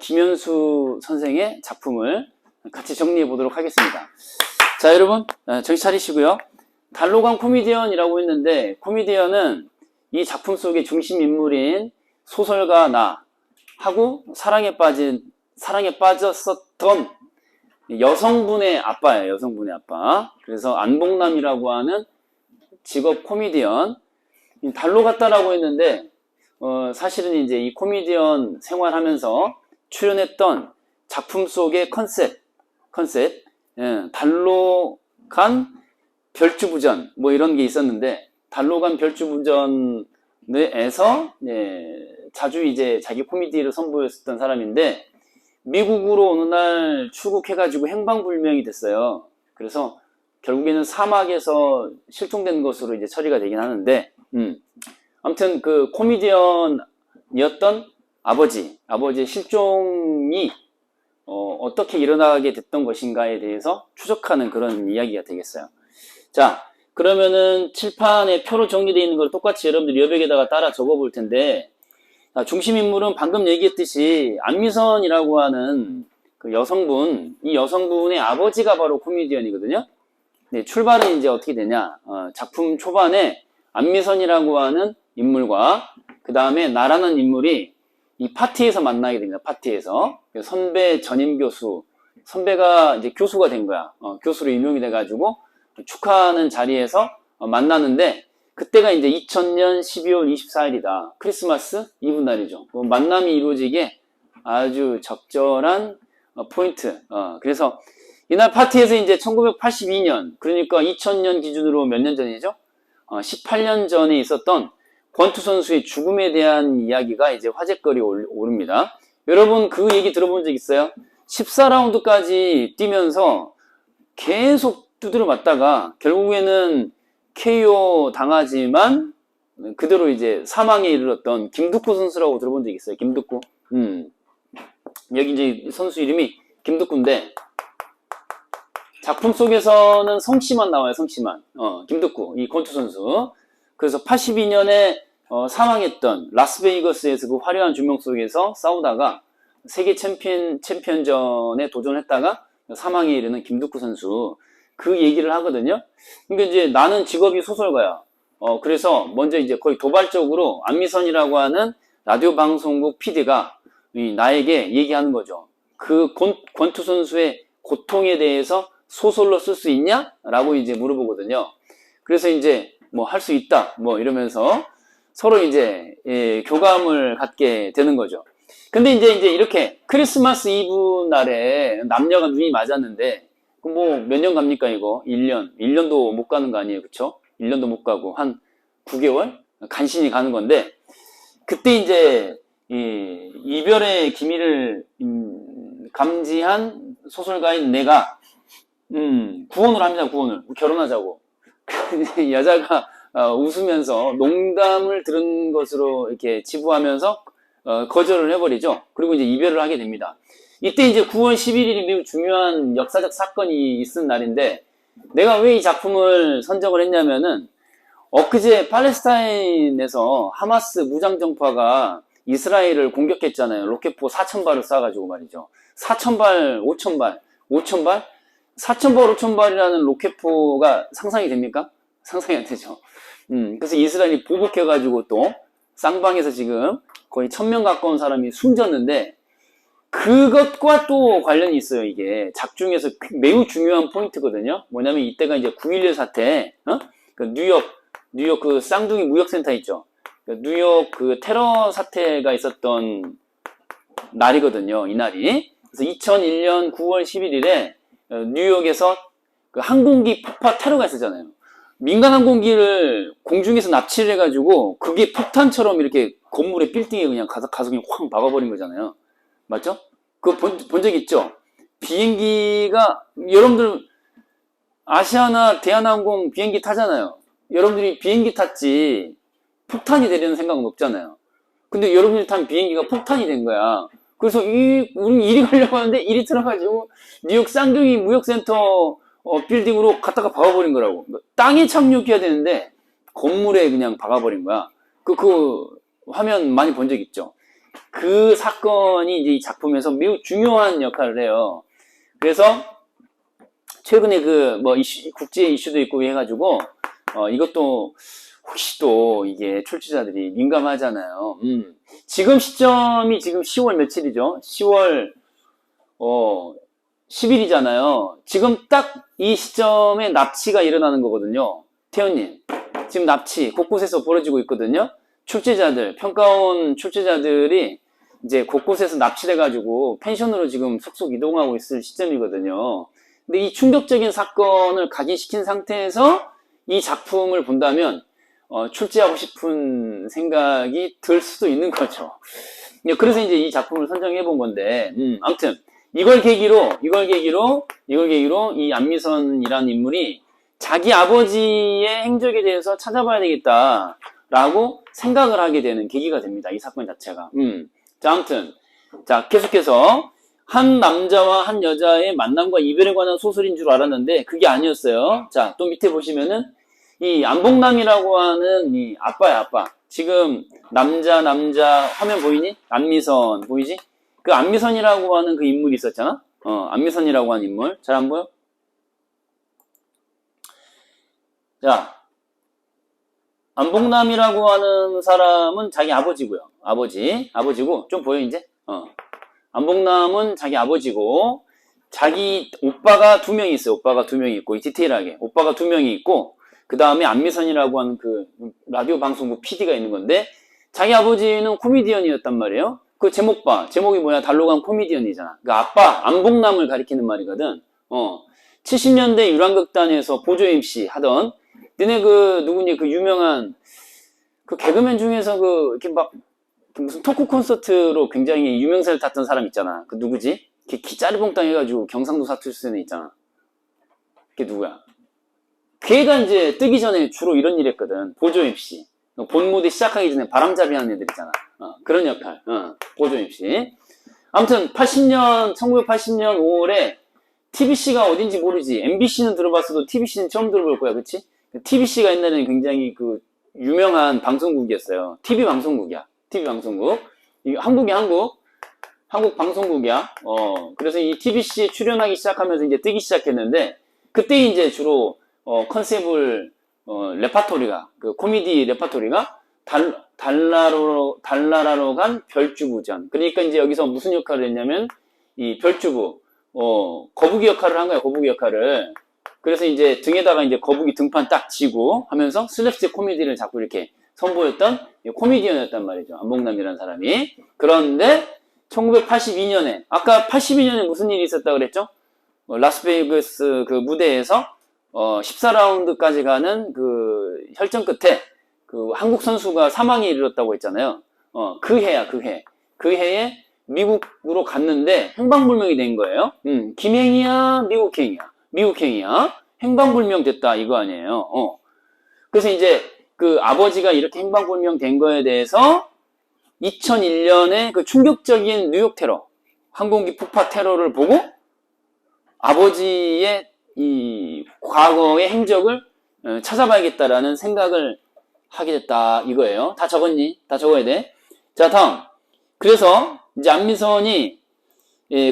김현수 선생의 작품을 같이 정리해 보도록 하겠습니다. 자, 여러분, 정신 차리시고요. 달로간 코미디언이라고 했는데, 코미디언은 이 작품 속의 중심 인물인 소설가 나하고 사랑에 빠졌었던 여성분의 아빠예요. 여성분의 아빠. 그래서 안봉남이라고 하는 직업 코미디언. 달로 갔다라고 했는데, 사실은 이제 이 코미디언 생활하면서 출연했던 작품 속의 컨셉, 달로 간 별주부전, 뭐 이런 게 있었는데, 달로 간 별주부전에서, 자주 이제 자기 코미디를 선보였었던 사람인데, 미국으로 어느 날 출국해가지고 행방불명이 됐어요. 그래서 결국에는 사막에서 실종된 것으로 이제 처리가 되긴 하는데, 아무튼 그 코미디언이었던 아버지의 실종이 어떻게 일어나게 됐던 것인가에 대해서 추적하는 그런 이야기가 되겠어요. 자, 그러면은 칠판에 표로 정리되어 있는 걸 똑같이 여러분들이 여백에다가 따라 적어 볼 텐데, 중심 인물은 방금 얘기했듯이 안미선이라고 하는 그 여성분, 이 여성분의 아버지가 바로 코미디언이거든요. 네, 출발은 이제 어떻게 되냐? 작품 초반에 안미선이라고 하는 인물과 그 다음에 나라는 인물이 이 파티에서 만나게 됩니다. 파티에서 선배 전임 교수, 선배가 이제 교수가 된 거야. 교수로 임용이 돼가지고 축하하는 자리에서 만나는데, 그때가 이제 2000년 12월 24일이다. 크리스마스 이브 날이죠. 만남이 이루어지게 아주 적절한 포인트. 그래서 이날 파티에서 이제 1982년, 그러니까 2000년 기준으로 몇 년 전이죠? 18년 전에 있었던 권투 선수의 죽음에 대한 이야기가 이제 화제거리에 오릅니다. 여러분 그 얘기 들어본 적 있어요? 14라운드까지 뛰면서 계속 두드려 맞다가 결국에는 KO 당하지만 그대로 이제 사망에 이르렀던 김두구 선수라고 들어본 적 있어요? 김두구. 여기 이제 선수 이름이 김두구인데, 작품 속에서는 성씨만 나와요. 성씨만. 김두구, 이 권투 선수. 그래서 82년에 사망했던 라스베이거스에서 그 화려한 조명 속에서 싸우다가 세계 챔피언전에 도전했다가 사망에 이르는 김두구 선수. 그 얘기를 하거든요. 그러니까 이제 나는 직업이 소설가야. 그래서 먼저 이제 거의 도발적으로 안미선이라고 하는 라디오 방송국 PD가 나에게 얘기하는 거죠. 그 권투 선수의 고통에 대해서 소설로 쓸 수 있냐? 라고 이제 물어보거든요. 그래서 이제 뭐 할 수 있다. 뭐 이러면서 서로 이제 교감을 갖게 되는 거죠. 근데 이제 이렇게 크리스마스 이브 날에 남녀가 눈이 맞았는데, 뭐 몇 년 갑니까 이거? 1년도 못 가는 거 아니에요, 그쵸? 1년도 못 가고 한 9개월 간신히 가는 건데, 그때 이제 이별의 기미를 감지한 소설가인 내가 구원을 합니다. 구원을. 결혼하자고. 여자가 웃으면서 농담을 들은 것으로 이렇게 치부하면서 거절을 해버리죠. 그리고 이제 이별을 하게 됩니다. 이때 이제 9월 11일이 매우 중요한 역사적 사건이 있은 날인데, 내가 왜 이 작품을 선정을 했냐면은, 엊그제 팔레스타인에서 하마스 무장정파가 이스라엘을 공격했잖아요. 로켓포 4,000발을 쏴가지고 말이죠. 4,000발, 5,000발, 5,000발? 4,000발, 5,000발이라는 로켓포가 상상이 됩니까? 상상이 안 되죠. 그래서 이스라엘이 보복해가지고 또 쌍방에서 지금 거의 1,000명 가까운 사람이 숨졌는데, 그것과 또 관련이 있어요. 이게 작중에서 매우 중요한 포인트거든요. 뭐냐면 이때가 이제 9.11 사태, 그 뉴욕 그 쌍둥이 무역센터 있죠. 뉴욕 그 테러 사태가 있었던 날이거든요. 이 날이. 그래서 2001년 9월 11일에 뉴욕에서 그 항공기 폭파 테러가 있었잖아요. 민간 항공기를 공중에서 납치를 해가지고 그게 폭탄처럼 이렇게 건물의 빌딩에 그냥 가서 그냥 확 박아버린 거잖아요. 맞죠? 그거 본 적 있죠? 비행기가, 여러분들 아시아나 대한항공 비행기 타잖아요. 여러분들이 비행기 탔지 폭탄이 되려는 생각은 없잖아요. 근데 여러분들이 탄 비행기가 폭탄이 된 거야. 그래서 우리 일이 가려고 하는데 일이 들어가지고 뉴욕 쌍둥이 무역센터 빌딩으로 갖다가 박아버린 거라고. 땅에 착륙해야 되는데 건물에 그냥 박아버린 거야. 그 화면 많이 본 적 있죠? 그 사건이 이제 이 작품에서 매우 중요한 역할을 해요. 그래서 최근에 그 뭐 국제 이슈도 있고 해가지고 이것도 혹시 또 이게 출제자들이 민감하잖아요. 지금 시점이 지금 10월 며칠이죠? 10월 10일이잖아요. 지금 딱 이 시점에 납치가 일어나는 거거든요. 태연님, 지금 납치 곳곳에서 벌어지고 있거든요. 출제자들, 평가원 출제자들이 이제 곳곳에서 납치돼가지고 펜션으로 지금 속속 이동하고 있을 시점이거든요. 근데 이 충격적인 사건을 각인시킨 상태에서 이 작품을 본다면 출제하고 싶은 생각이 들 수도 있는 거죠. 그래서 이제 이 작품을 선정해 본 건데, 아무튼 이걸 계기로 이 안미선이라는 인물이 자기 아버지의 행적에 대해서 찾아봐야 되겠다라고 생각을 하게 되는 계기가 됩니다. 이 사건 자체가. 자, 아무튼 자, 계속해서 한 남자와 한 여자의 만남과 이별에 관한 소설인 줄 알았는데 그게 아니었어요. 자, 또 밑에 보시면은 이 안봉남이라고 하는 이 아빠야, 아빠. 지금 남자 화면 보이니? 안미선 보이지? 그 안미선이라고 하는 그 인물이 있었잖아? 안미선이라고 하는 인물. 잘 안 보여? 자, 안봉남이라고 하는 사람은 자기 아버지고요. 아버지고, 좀 보여, 이제? 안봉남은 자기 아버지고, 자기 오빠가 2명이 있어요. 오빠가 2명이 있고, 디테일하게. 오빠가 2명이 있고, 그 다음에 안미선이라고 하는 그 라디오 방송국 PD가 있는 건데, 자기 아버지는 코미디언이었단 말이에요. 그 제목 봐. 제목이 뭐야? 달로간 코미디언이잖아. 그 아빠, 안봉남을 가리키는 말이거든. 70년대 유랑극단에서 보조 MC 하던, 너네 그, 누구니, 그 유명한, 그 개그맨 중에서 그, 이렇게 막, 무슨 토크 콘서트로 굉장히 유명세를 탔던 사람 있잖아. 그 누구지? 키 짜리봉땅 해가지고 경상도 사투리 쓰는 애 있잖아. 그게 누구야? 걔가 이제 뜨기 전에 주로 이런 일 했거든. 보조 MC. 본 무대 시작하기 전에 바람잡이 하는 애들 있잖아. 그런 역할. 보조 MC. 아무튼 1980년 5월에 TBC가 어딘지 모르지. MBC는 들어봤어도 TBC는 처음 들어볼 거야. 그치? TBC가 옛날에는 굉장히 그 유명한 방송국이었어요. TV 방송국이야. TV 방송국. 이게 한국 방송국이야. 그래서 이 TBC에 출연하기 시작하면서 이제 뜨기 시작했는데, 그때 이제 주로, 컨셉을, 레파토리가, 그 코미디 레파토리가 달나라로 간 별주부전. 그러니까 이제 여기서 무슨 역할을 했냐면, 이 별주부, 거북이 역할을 한 거야, 거북이 역할을. 그래서 이제 등에다가 이제 거북이 등판 딱 지고 하면서 슬랩스틱 코미디를 자꾸 이렇게 선보였던 코미디언이었단 말이죠. 안봉남이라는 사람이. 그런데 1982년에 아까 82년에 무슨 일이 있었다 그랬죠? 라스베이거스 그 무대에서 14라운드까지 가는 그 혈전 끝에 그 한국 선수가 사망에 이르렀다고 했잖아요. 그 해야 그 해. 그 해에 미국으로 갔는데 행방불명이 된 거예요. 김행이야, 미국행이야. 행방불명 됐다 이거 아니에요. 그래서 이제 그 아버지가 이렇게 행방불명 된 거에 대해서 2001년에 그 충격적인 뉴욕 테러, 항공기 폭파 테러를 보고 아버지의 이 과거의 행적을 찾아봐야겠다라는 생각을 하게 됐다 이거예요. 다 적었니? 다 적어야 돼. 자, 다음. 그래서 이제 안미선이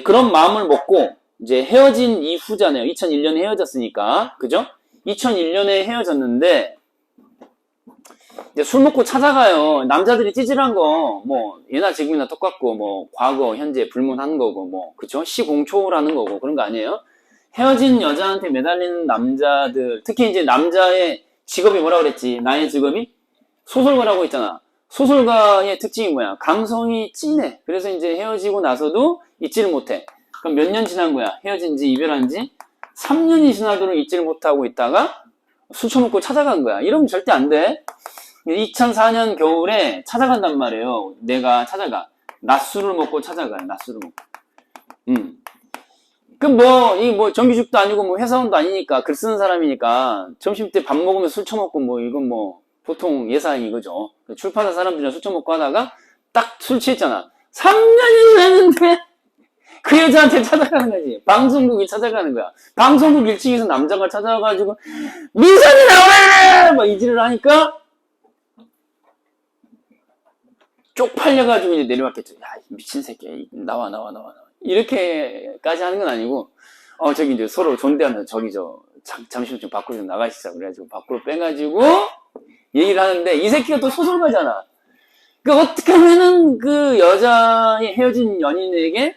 그런 마음을 먹고 이제 헤어진 이후잖아요. 2001년에 헤어졌으니까. 그죠? 2001년에 헤어졌는데 이제 술 먹고 찾아가요. 남자들이 찌질한 거, 뭐, 예나 지금이나 똑같고, 뭐, 과거, 현재 불문하는 거고, 뭐, 그쵸? 시공초라는 거고, 그런 거 아니에요? 헤어진 여자한테 매달리는 남자들, 특히 이제 남자의 직업이 뭐라 그랬지? 나의 직업이? 소설가라고 했잖아. 소설가의 특징이 뭐야? 감성이 진해. 그래서 이제 헤어지고 나서도 잊지를 못해. 그럼 몇 년 지난 거야? 헤어진 지, 이별한 지? 3년이 지나도록 잊지를 못하고 있다가 술 처먹고 찾아간 거야. 이러면 절대 안 돼. 2004년 겨울에 찾아간단 말이에요. 내가 찾아가. 낮술을 먹고 찾아가요. 낮술을 먹고. 뭐 정규직도 아니고, 뭐, 회사원도 아니니까, 글 쓰는 사람이니까, 점심 때 밥 먹으면 술 처먹고, 뭐, 이건 뭐, 보통 예사인 이거죠. 출판사 사람들이랑 술 처먹고 하다가, 딱 술 취했잖아. 3년이 지났는데, 그 여자한테 찾아가는 거지. 방송국이 찾아가는 거야. 방송국 1층에서 남자가 찾아와가지고, 민선이 나와! 막 이지를 하니까, 쪽팔려가지고 이제 내려왔겠죠. 야, 이 미친 새끼, 나와. 이렇게까지 하는 건 아니고, 저기 이제 서로 존대하면서 저기 잠시만 좀 밖으로 좀 나가시자. 그래가지고 밖으로 빼가지고 얘기를 하는데 이 새끼가 또 소설가잖아. 그 어떻게 하면은 그 여자의 헤어진 연인에게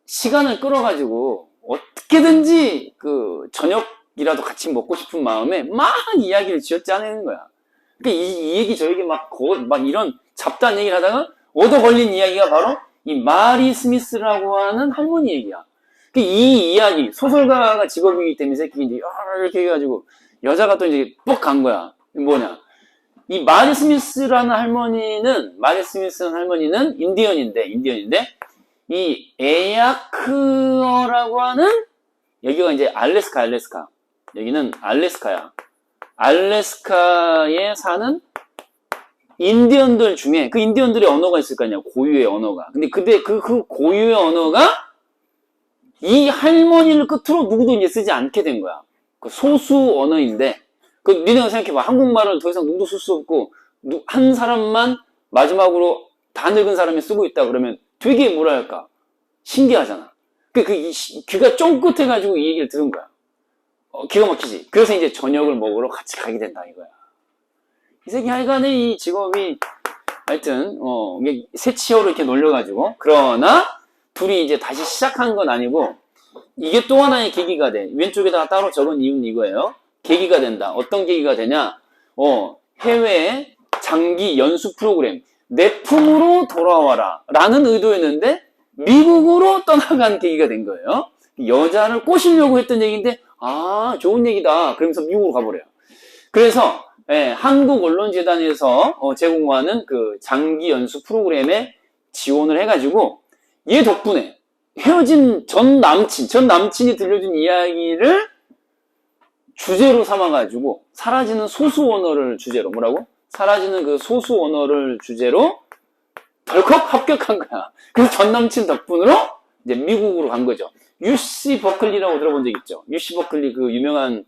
시간을 끌어가지고 어떻게든지 그 저녁이라도 같이 먹고 싶은 마음에 막 이야기를 쥐어짜내는 거야. 그러니까 이 얘기 저 얘기 막 이런 잡다한 얘기를 하다가 얻어 걸린 이야기가 바로 이 마리 스미스라고 하는 할머니 얘기야. 이 이야기, 소설가가 직업이기 때문에 이 새끼 이제 이렇게 해가지고 여자가 또 이제 뻑 간 거야. 뭐냐. 이 마리 스미스라는 할머니는 인디언인데, 이 에야크어라고 하는, 여기가 이제 알래스카. 여기는 알래스카야. 알래스카에 사는 인디언들 중에, 그 인디언들의 언어가 있을 거 아니야. 고유의 언어가. 근데 그 고유의 언어가 이 할머니를 끝으로 누구도 이제 쓰지 않게 된 거야. 그 소수 언어인데, 니네가 생각해봐. 한국말을 더 이상 누구도 쓸 수 없고, 한 사람만 마지막으로 다 늙은 사람이 쓰고 있다 그러면 되게 뭐랄까. 신기하잖아. 귀가 쫑긋해가지고 이 얘기를 들은 거야. 기가 막히지. 그래서 이제 저녁을 먹으러 같이 가게 된다 이거야. 이 새끼 하여간에 이 직업이, 하여튼, 새치어로 이렇게 놀려가지고, 그러나, 둘이 이제 다시 시작한 건 아니고, 이게 또 하나의 계기가 돼. 왼쪽에다가 따로 적은 이유는 이거예요. 계기가 된다. 어떤 계기가 되냐? 해외 장기 연수 프로그램, 내 품으로 돌아와라. 라는 의도였는데, 미국으로 떠나간 계기가 된 거예요. 여자를 꼬시려고 했던 얘기인데, 좋은 얘기다. 그러면서 미국으로 가버려요. 그래서, 한국 언론재단에서 제공하는 그 장기 연수 프로그램에 지원을 해가지고, 얘 덕분에 헤어진 전 남친이 들려준 이야기를 주제로 삼아가지고 사라지는 소수 언어를 주제로 사라지는 그 소수 언어를 주제로 덜컥 합격한 거야. 그래서 전 남친 덕분으로 이제 미국으로 간 거죠. UC 버클리라고 들어본 적 있죠? UC 버클리 그 유명한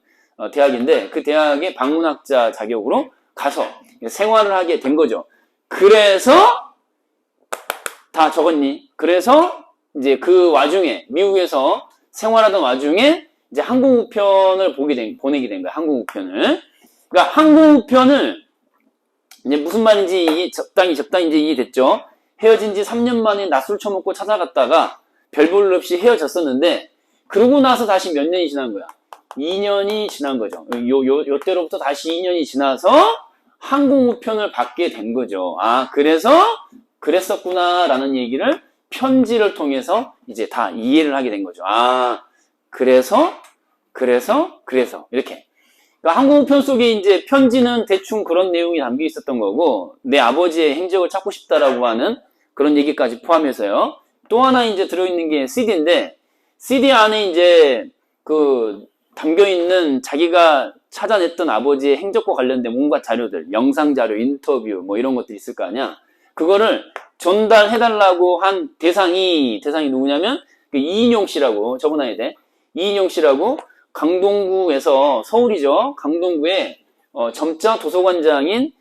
대학인데 그 대학의 방문학자 자격으로 가서 생활을 하게 된 거죠. 그래서 다 적었니? 그래서 이제 그 와중에 미국에서 생활하던 와중에 이제 한국 우편을 보내게 된 거야. 한국 우편을. 그러니까 한국 우편을 이제 무슨 말인지 적당히 이제 이해됐죠? 헤어진 지 3년 만에 낮술 처먹고 찾아갔다가 별 볼 일 없이 헤어졌었는데 그러고 나서 다시 몇 년이 지난 거야. 2년이 지난 거죠. 요때로부터 다시 2년이 지나서 한국 우편을 받게 된 거죠. 그래서 그랬었구나라는 얘기를 편지를 통해서 이제 다 이해를 하게 된 거죠. 그래서 이렇게. 그러니까 한국 우편 속에 이제 편지는 대충 그런 내용이 담겨 있었던 거고 내 아버지의 행적을 찾고 싶다라고 하는 그런 얘기까지 포함해서요. 또 하나 이제 들어있는 게 CD인데 CD 안에 이제 그 담겨 있는 자기가 찾아냈던 아버지의 행적과 관련된 온갖 자료들, 영상 자료, 인터뷰 뭐 이런 것들이 있을 거 아니야. 그거를 전달해달라고 한 대상이 누구냐면 그 이인용 씨라고 적어놔야 돼. 이인용 씨라고 강동구에서 서울이죠. 강동구에 점자 도서관장인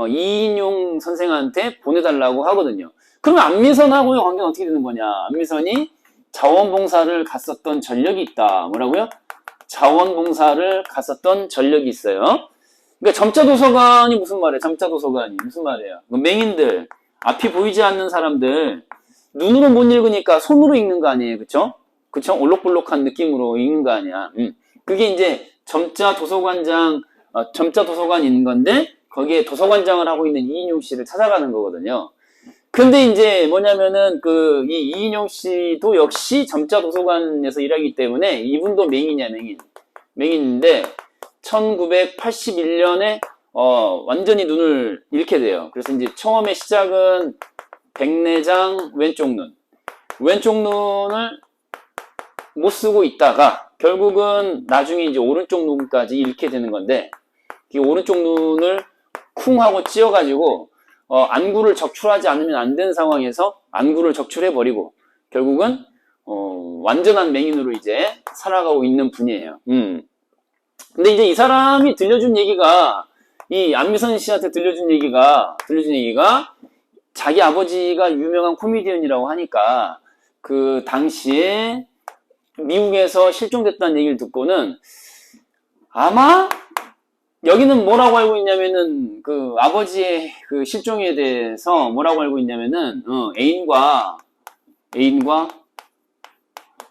이인용 선생한테 보내달라고 하거든요. 그러면 안미선하고의 관계는 어떻게 되는 거냐? 안미선이 자원봉사를 갔었던 전력이 있다. 뭐라고요? 자원봉사를 갔었던 전력이 있어요. 그러니까 점자도서관이 무슨 말이에요? 점자도서관이 무슨 말이에요? 맹인들, 앞이 보이지 않는 사람들, 눈으로 못 읽으니까 손으로 읽는 거 아니에요? 그쵸? 올록볼록한 느낌으로 읽는 거 아니야? 그게 이제 점자도서관이 있는 건데, 거기에 도서관장을 하고 있는 이인용 씨를 찾아가는 거거든요. 근데 이제 뭐냐면은 이 이인용 씨도 역시 점자도서관에서 일하기 때문에 이분도 맹인이야, 맹인인데 1981년에 완전히 눈을 잃게 돼요. 그래서 이제 처음에 시작은 백내장 왼쪽 눈을 못 쓰고 있다가 결국은 나중에 이제 오른쪽 눈까지 잃게 되는 건데 이 오른쪽 눈을 쿵 하고 찧어가지고 안구를 적출하지 않으면 안 되는 상황에서 안구를 적출해버리고 결국은 완전한 맹인으로 이제 살아가고 있는 분이에요. 근데 이제 이 사람이 들려준 얘기가 이 안미선 씨한테 들려준 얘기가 자기 아버지가 유명한 코미디언이라고 하니까 그 당시에 미국에서 실종됐다는 얘기를 듣고는 아마 여기는 뭐라고 알고 있냐면은 그 아버지의 그 실종에 대해서 뭐라고 알고 있냐면은 애인과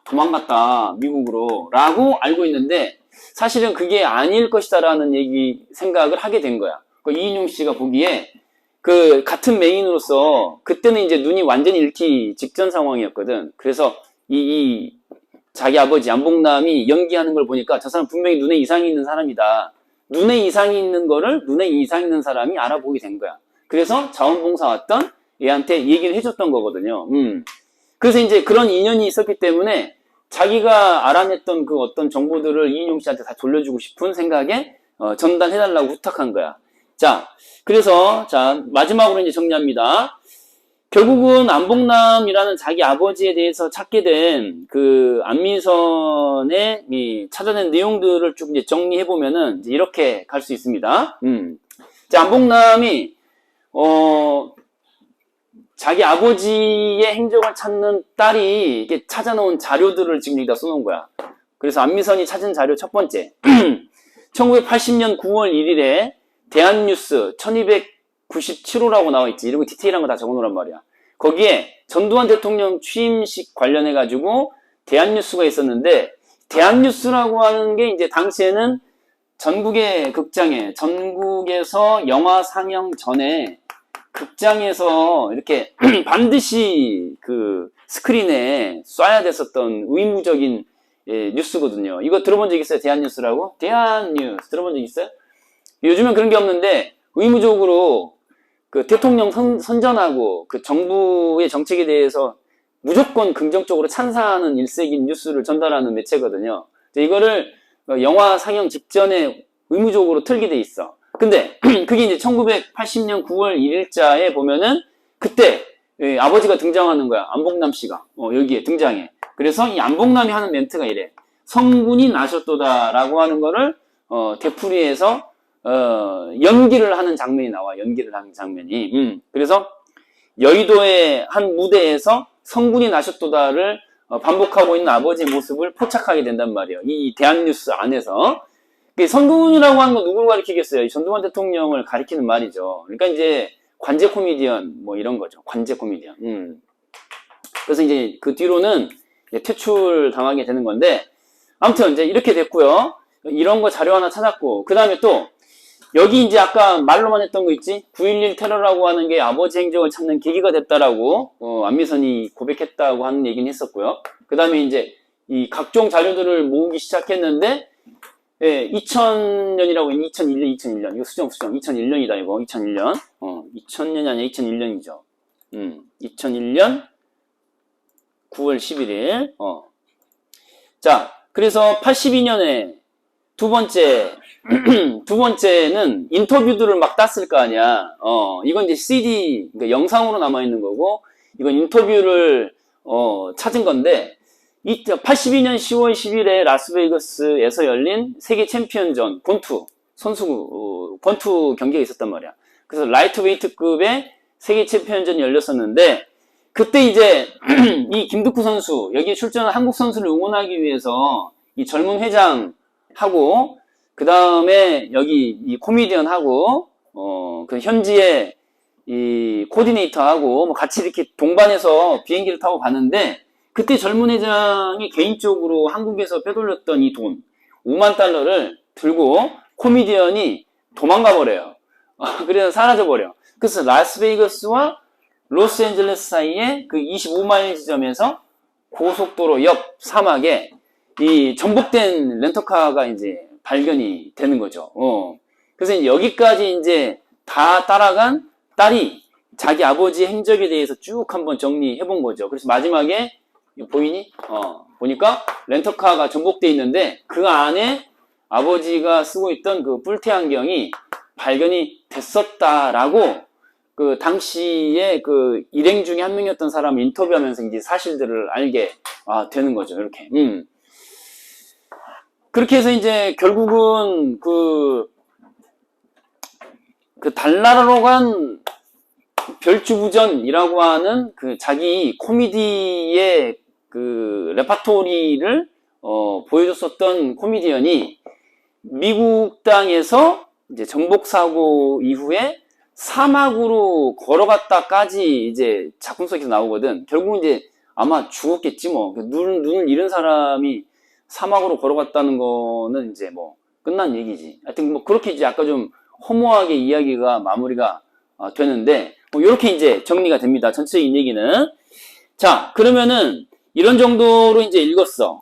도망갔다 미국으로 라고 알고 있는데 사실은 그게 아닐 것이다라는 생각을 하게 된 거야. 그 이인용 씨가 보기에 그 같은 메인으로서 그때는 이제 눈이 완전히 잃기 직전 상황이었거든. 그래서 이 자기 아버지 안봉남이 연기하는 걸 보니까 저 사람 분명히 눈에 이상이 있는 사람이다. 눈에 이상이 있는 거를 눈에 이상이 있는 사람이 알아보게 된 거야. 그래서 자원봉사 왔던 얘한테 얘기를 해줬던 거거든요. 그래서 이제 그런 인연이 있었기 때문에 자기가 알아냈던 그 어떤 정보들을 이인용 씨한테 다 돌려주고 싶은 생각에 전달해달라고 부탁한 거야. 자, 그래서 자 마지막으로 이제 정리합니다. 결국은 안봉남이라는 자기 아버지에 대해서 찾게 된 그 안미선의 찾아낸 내용들을 쭉 이제 정리해 보면은 이렇게 갈 수 있습니다. 자, 안봉남이 자기 아버지의 행적을 찾는 딸이 이게 찾아놓은 자료들을 지금 여기다 써놓은 거야. 그래서 안미선이 찾은 자료 첫 번째. 1980년 9월 1일에 대한뉴스 1297호라고 나와 있지. 이런 거 디테일한 거 다 적어 놓으란 말이야. 거기에 전두환 대통령 취임식 관련해가지고 대한뉴스가 있었는데, 대한뉴스라고 하는 게 이제 당시에는 전국의 극장에, 전국에서 영화 상영 전에 극장에서 이렇게 반드시 그 스크린에 쏴야 됐었던 의무적인 뉴스거든요. 이거 들어본 적 있어요? 대한뉴스라고? 대한뉴스 들어본 적 있어요? 요즘은 그런 게 없는데 의무적으로 그 대통령 선전하고 그 정부의 정책에 대해서 무조건 긍정적으로 찬사하는 일색인 뉴스를 전달하는 매체거든요. 이거를 영화 상영 직전에 의무적으로 틀게 돼 있어. 근데 그게 이제 1980년 9월 1일자에 보면은 그때 아버지가 등장하는 거야. 안봉남 씨가 여기에 등장해. 그래서 이 안봉남이 하는 멘트가 이래. 성군이 나셨도다라고 하는 거를 되풀이해서 연기를 하는 장면이 나와. 연기를 하는 장면이. 그래서 여의도의 한 무대에서 성군이 나셨도다를 반복하고 있는 아버지의 모습을 포착하게 된단 말이에요. 이 대한뉴스 안에서. 성군이라고 하는 건 누굴 가리키겠어요? 전두환 대통령을 가리키는 말이죠. 그러니까 이제 관제 코미디언 뭐 이런 거죠. 관제 코미디언. 그래서 이제 그 뒤로는 퇴출 당하게 되는 건데, 아무튼 이제 이렇게 됐고요. 이런 거 자료 하나 찾았고, 그 다음에 또 여기 이제 아까 말로만 했던 거 있지? 9.11 테러라고 하는 게 아버지 행적을 찾는 계기가 됐다라고 안미선이 고백했다고 하는 얘기는 했었고요. 그 다음에 이제 이 각종 자료들을 모으기 시작했는데, 예, 2000년이라고 2001년 이거 수정 2001년이다 이거 2001년 2000년이 아니라 2001년이죠. 2001년 9월 11일 자, 그래서 82년에 두 번째는 인터뷰들을 막 땄을 거 아니야. 이건 이제 CD, 그러니까 영상으로 남아있는 거고, 이건 인터뷰를, 찾은 건데, 82년 10월 10일에 라스베이거스에서 열린 세계 챔피언전, 권투 경기가 있었단 말이야. 그래서 라이트웨이트급의 세계 챔피언전이 열렸었는데, 그때 이제, 이 김득구 선수, 여기에 출전한 한국 선수를 응원하기 위해서, 이 젊은 회장하고, 그 다음에 여기 이 코미디언하고 그 현지의 이 코디네이터하고 뭐 같이 이렇게 동반해서 비행기를 타고 가는데, 그때 젊은 회장이 개인적으로 한국에서 빼돌렸던 이 돈 5만 달러를 들고 코미디언이 도망가 버려요. 그래서 사라져 버려. 그래서 라스베이거스와 로스앤젤레스 사이에 그 25마일 지점에서 고속도로 옆 사막에 이 전복된 렌터카가 이제 발견이 되는 거죠. 그래서 이제 여기까지 이제 다 따라간 딸이 자기 아버지의 행적에 대해서 쭉 한번 정리해 본 거죠. 그래서 마지막에 보이니? 보니까 렌터카가 전복돼 있는데 그 안에 아버지가 쓰고 있던 그 뿔테 안경이 발견이 됐었다라고 그 당시에 그 일행 중에 한 명이었던 사람을 인터뷰하면서 이제 사실들을 알게 되는 거죠. 이렇게. 그렇게 해서 이제 결국은 그 그 달나라로 간 별주부전이라고 하는 그 자기 코미디의 그 레파토리를 보여줬었던 코미디언이 미국 땅에서 이제 정복사고 이후에 사막으로 걸어갔다까지 이제 작품 속에서 나오거든. 결국은 이제 아마 죽었겠지 뭐. 눈을 잃은 사람이 사막으로 걸어갔다는 거는 이제 뭐 끝난 얘기지. 하여튼 뭐 그렇게 이제 아까 좀 허무하게 이야기가 마무리가 되는데 뭐 이렇게 이제 정리가 됩니다. 전체적인 얘기는. 자, 그러면은 이런 정도로 이제 읽었어.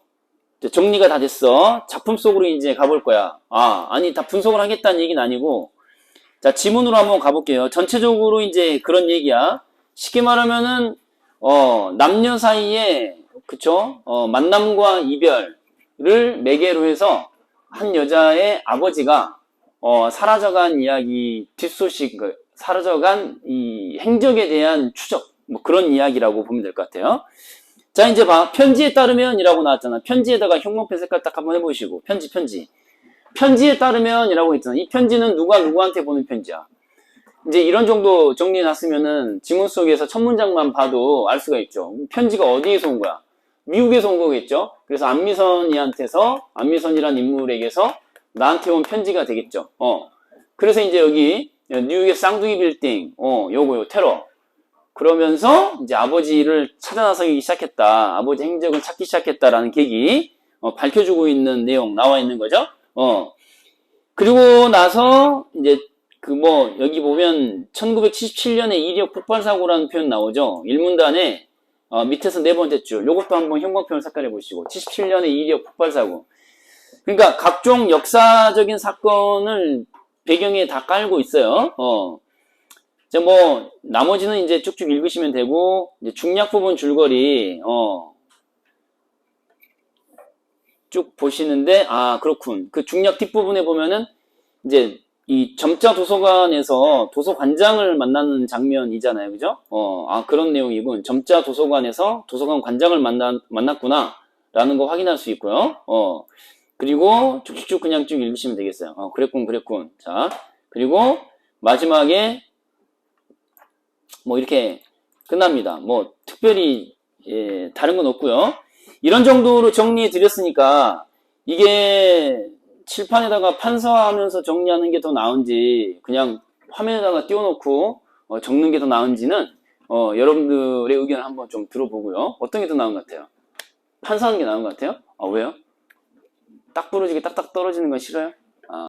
정리가 다 됐어. 작품 속으로 이제 가볼 거야. 아니 다 분석을 하겠다는 얘기는 아니고, 자, 지문으로 한번 가볼게요. 전체적으로 이제 그런 얘기야. 쉽게 말하면은 남녀 사이에 그쵸? 만남과 이별을 매개로 해서 한 여자의 아버지가 사라져간 이야기 뒷소식, 사라져간 이 행적에 대한 추적, 뭐 그런 이야기라고 보면 될 것 같아요. 자, 이제 봐. 편지에 따르면 이라고 나왔잖아. 편지에다가 형광펜 색깔 딱 한번 해보시고. 편지. 편지에 따르면 이라고 했잖아. 이 편지는 누가 누구한테 보낸 편지야. 이제 이런 정도 정리해놨으면은 지문 속에서 첫 문장만 봐도 알 수가 있죠. 편지가 어디에서 온 거야? 미국에서 온 거겠죠? 그래서 안미선이란 인물에게서 나한테 온 편지가 되겠죠. 그래서 이제 여기 뉴욕의 쌍둥이 빌딩, 요거 테러. 그러면서 이제 아버지를 찾아 나서기 시작했다. 아버지 행적을 찾기 시작했다라는 계기 밝혀주고 있는 내용 나와 있는 거죠. 그리고 나서 이제 여기 보면 1977년에 이력 폭발 사고라는 표현 나오죠. 일문단에 밑에서 네 번째 줄 요것도 한번 형광펜을 색깔해 보시고 77년에 이력 폭발 사고. 그러니까 각종 역사적인 사건을 배경에 다 깔고 있어요. 이제 뭐 나머지는 이제 쭉쭉 읽으시면 되고, 이제 중략 부분 줄거리 쭉 보시는데, 그렇군. 그 중략 뒷부분에 보면은 이제 이 점자 도서관에서 도서관장을 만나는 장면이잖아요. 그죠? 그런 내용이군. 점자 도서관에서 도서관 관장을 만났구나 라는 거 확인할 수 있고요. 그리고 쭉쭉 그냥 쭉 읽으시면 되겠어요. 그랬군. 자, 그리고 마지막에 뭐 이렇게 끝납니다. 뭐 특별히 다른 건 없고요. 이런 정도로 정리해 드렸으니까 이게 칠판에다가 판서하면서 정리하는 게 더 나은지 그냥 화면에다가 띄워놓고 적는 게 더 나은지는 여러분들의 의견을 한번 좀 들어보고요. 어떤 게 더 나은 것 같아요? 판서하는 게 나은 것 같아요? 왜요? 딱 부러지게 딱딱 떨어지는 건 싫어요?